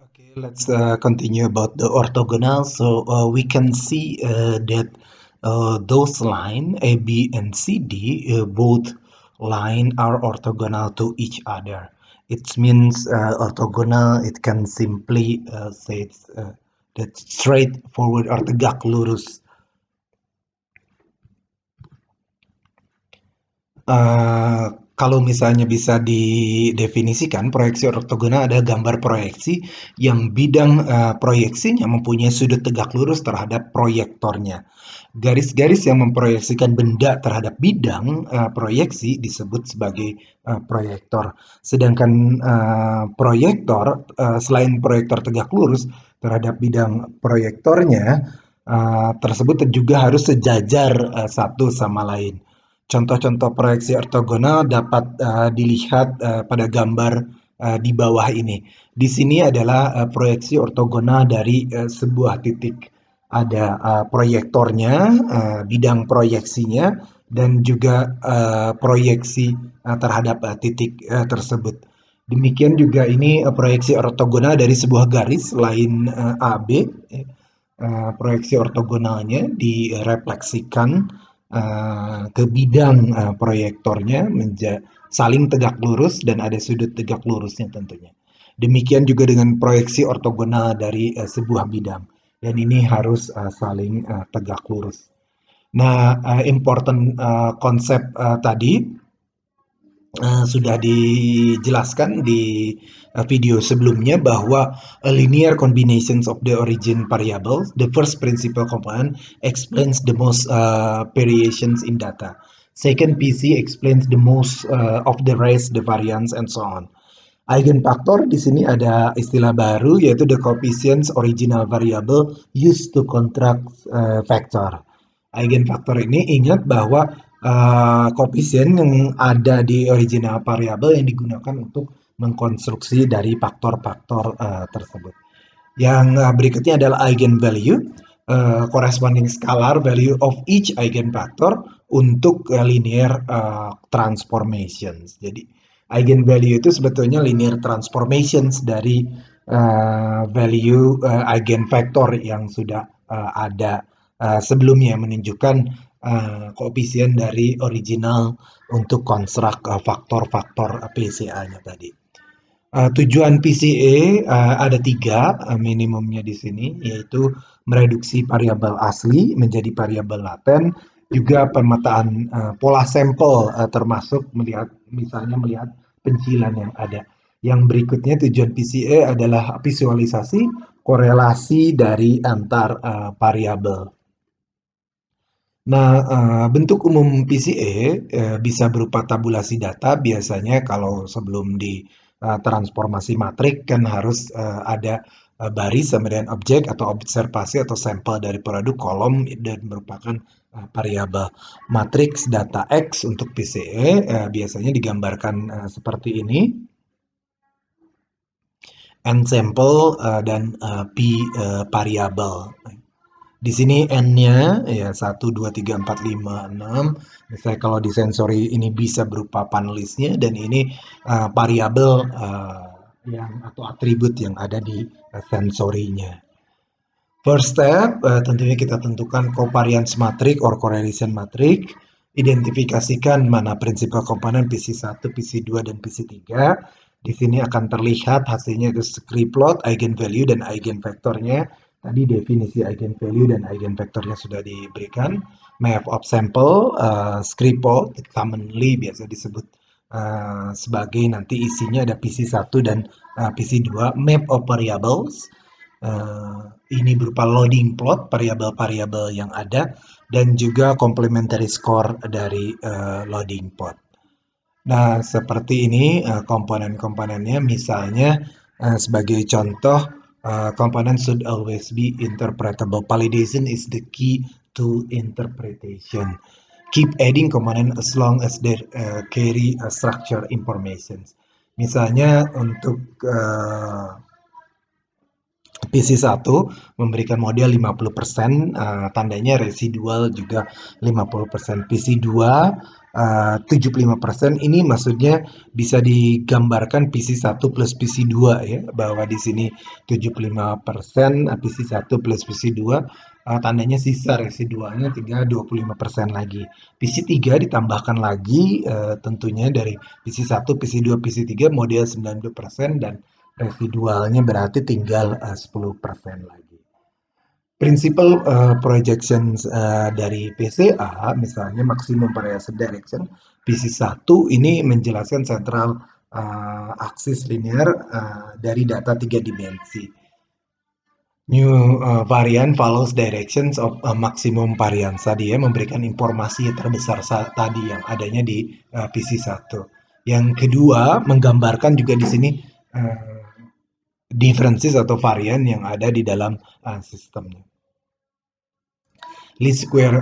Okay, let's continue about the orthogonal. So we can see that those line A, B, and C, D, both line are orthogonal to each other. It means orthogonal. It can simply say that straightforward or tegak lurus. Eh, Kalau misalnya bisa didefinisikan, proyeksi ortogonal adalah gambar proyeksi yang bidang proyeksinya mempunyai sudut tegak lurus terhadap proyektornya. Garis-garis yang memproyeksikan benda terhadap bidang proyeksi disebut sebagai proyektor. Sedangkan proyektor, selain proyektor tegak lurus terhadap bidang proyektornya, tersebut juga harus sejajar satu sama lain. Contoh-contoh proyeksi ortogonal dapat dilihat pada gambar di bawah ini. Di sini adalah proyeksi ortogonal dari sebuah titik. Ada proyektornya, bidang proyeksinya, dan juga proyeksi terhadap titik tersebut. Demikian juga ini proyeksi ortogonal dari sebuah garis lain AB. Proyeksi ortogonalnya direfleksikan ke bidang proyektornya saling tegak lurus dan ada sudut tegak lurusnya tentunya. Demikian juga dengan proyeksi ortogonal dari sebuah bidang dan ini harus saling tegak lurus. Nah, important konsep tadi sudah dijelaskan di video sebelumnya bahwa a linear combinations of the origin variables, the first principal component explains the most variations in data. Second PC explains the most of the rest, the variance, and so on. Eigenfaktor di sini ada istilah baru yaitu the coefficients original variable used to construct vector. Eigenfaktor ini ingat bahwa koefisien yang ada di original variable yang digunakan untuk mengkonstruksi dari faktor-faktor tersebut. Yang berikutnya adalah eigenvalue, corresponding scalar value of each eigenfactor untuk linear transformations. Jadi eigenvalue itu sebetulnya linear transformations dari value eigenvector yang sudah ada sebelumnya menunjukkan koefisien dari original untuk konstruk faktor-faktor PCA-nya tadi. Tujuan PCA ada tiga minimumnya di sini, yaitu mereduksi variabel asli menjadi variabel laten, juga pemetaan pola sampel termasuk misalnya melihat pencilan yang ada. Yang berikutnya tujuan PCA adalah visualisasi korelasi dari antar variabel. Nah, bentuk umum PCA bisa berupa tabulasi data. Biasanya kalau sebelum di transformasi matrik kan harus ada baris sama dengan objek atau observasi atau sampel dari produk kolom dan merupakan variabel. Matriks data X untuk PCA biasanya digambarkan seperti ini. N sampel dan P variabel. Di sini N-nya ya 1, 2, 3, 4, 5, 6. Misalnya kalau di sensory ini bisa berupa panelisnya dan ini variabel yang atau atribut yang ada di sensorinya. First step, tentunya kita tentukan covariance matrix or correlation matrix. Identifikasikan mana prinsipal komponen PC1, PC2, dan PC3. Di sini akan terlihat hasilnya itu script plot, eigenvalue, dan eigenvektornya. Tadi definisi eigenvalue dan eigenvektornya sudah diberikan. Map of sample, script plot, commonly biasa disebut sebagai nanti isinya ada PC1 dan PC2. Map of variables, ini berupa loading plot variabel-variabel yang ada dan juga complementary score dari loading plot. Nah, seperti ini komponen-komponennya, misalnya sebagai contoh, component should always be interpretable. Validation is the key to interpretation. Keep adding component as long as they carry structure information. Misalnya untuk PC1 memberikan model 50%, tandanya residual juga 50%. PC2 75%, ini maksudnya bisa digambarkan PC1 plus PC2 ya, bahwa di sini 75% PC1 plus PC2, tandanya sisa residualnya tinggal 25% lagi. PC3 ditambahkan lagi, tentunya dari PC1, PC2, PC3 model 90% dan residualnya berarti tinggal 10% lagi. Prinsipal projections dari PCA, misalnya maximum variation direction, PC1 ini menjelaskan central axis linear dari data 3 dimensi. New variant follows directions of maximum variance tadi ya, memberikan informasi terbesar tadi yang adanya di PC1. Yang kedua, menggambarkan juga di sini uh, differences atau varian yang ada di dalam sistemnya. Least square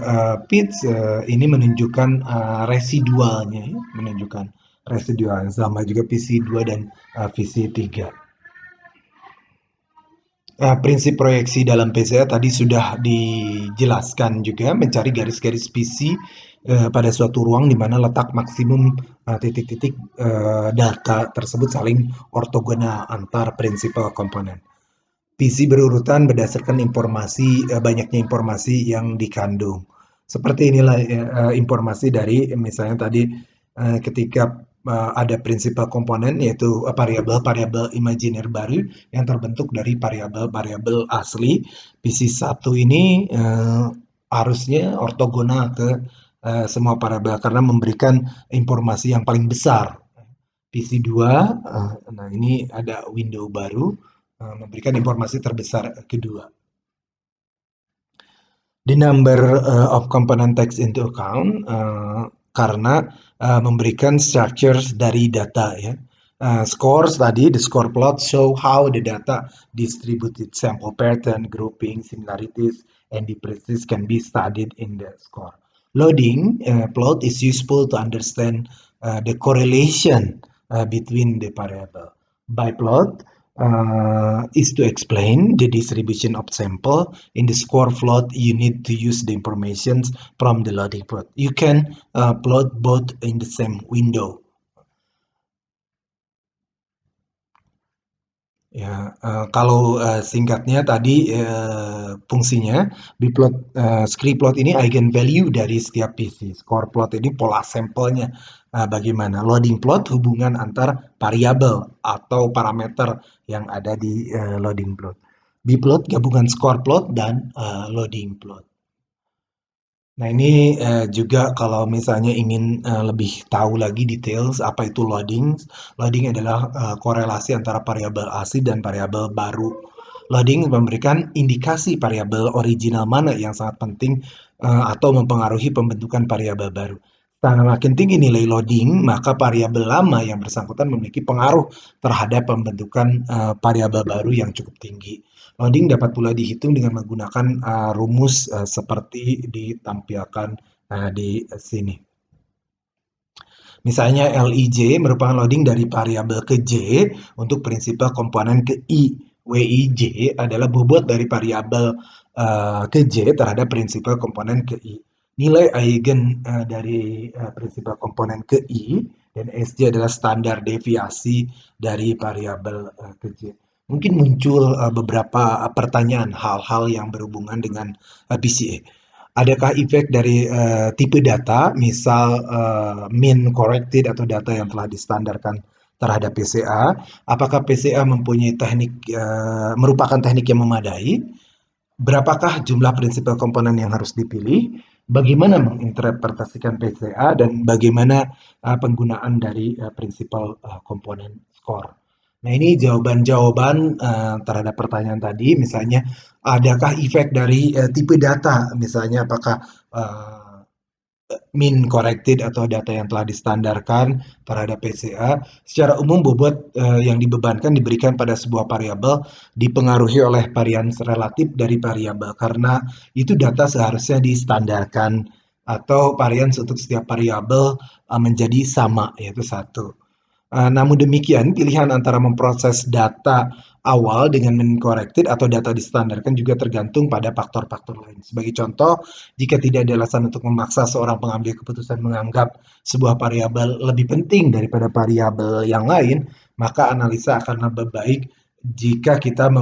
bits ini menunjukkan residualnya, ya, menunjukkan residual sama juga PC2 dan PC3. Prinsip proyeksi dalam PCA tadi sudah dijelaskan juga, mencari garis-garis PC pada suatu ruang di mana letak maksimum titik-titik data tersebut saling ortogonal antar prinsipal komponen. PC berurutan berdasarkan banyaknya informasi yang dikandung. Seperti inilah informasi dari misalnya tadi ketika ada prinsipal komponen yaitu variabel-variabel imajiner baru yang terbentuk dari variabel-variabel asli. PC1 ini harusnya ortogonal ke semua variabel karena memberikan informasi yang paling besar. PC2, nah ini ada window baru memberikan informasi terbesar kedua. The number of component takes into account karena memberikan structures dari data ya. Scores tadi, the score plot show how the data distributed, sample pattern, grouping, similarities, and differences can be studied in the score. Loading plot is useful to understand the correlation between the variable. Biplot is to explain the distribution of sample. In the score plot, you need to use the information from the loading plot. You can plot both in the same window. Ya, kalau singkatnya tadi fungsinya biplot, scree plot ini eigenvalue dari setiap PC. Score plot ini pola sampelnya bagaimana. Loading plot hubungan antar variabel atau parameter yang ada di loading plot. Biplot gabungan score plot dan loading plot. Nah ini juga kalau misalnya ingin lebih tahu lagi details apa itu loading. Loading adalah korelasi antara variabel asli dan variabel baru. Loading memberikan indikasi variabel original mana yang sangat penting atau mempengaruhi pembentukan variabel baru. Makin tinggi nilai loading, maka variabel lama yang bersangkutan memiliki pengaruh terhadap pembentukan variabel baru yang cukup tinggi. Loading dapat pula dihitung dengan menggunakan rumus seperti ditampilkan di sini. Misalnya LIJ merupakan loading dari variabel ke J untuk prinsipal komponen ke I. WIJ adalah bobot dari variabel ke J terhadap prinsipal komponen ke I. Nilai eigen dari prinsipal komponen ke I dan SJ adalah standar deviasi dari variabel ke J. Mungkin muncul beberapa pertanyaan, hal-hal yang berhubungan dengan PCA. Adakah efek dari tipe data, misal mean corrected atau data yang telah distandarkan terhadap PCA? Apakah PCA mempunyai merupakan teknik yang memadai? Berapakah jumlah prinsipal komponen yang harus dipilih? Bagaimana menginterpretasikan PCA dan bagaimana penggunaan dari prinsipal komponen score? Nah, ini jawaban-jawaban terhadap pertanyaan tadi, misalnya adakah efek dari tipe data, misalnya apakah mean corrected atau data yang telah distandarkan terhadap PCA. Secara umum bobot yang dibebankan diberikan pada sebuah variabel dipengaruhi oleh varians relatif dari variabel karena itu data seharusnya distandarkan atau varians untuk setiap variabel menjadi sama, yaitu 1. Namun demikian, pilihan antara memproses data awal dengan corrected atau data distandarkan juga tergantung pada faktor-faktor lain. Sebagai contoh, jika tidak ada alasan untuk memaksa seorang pengambil keputusan menganggap sebuah variabel lebih penting daripada variabel yang lain, maka analisa akan lebih baik jika kita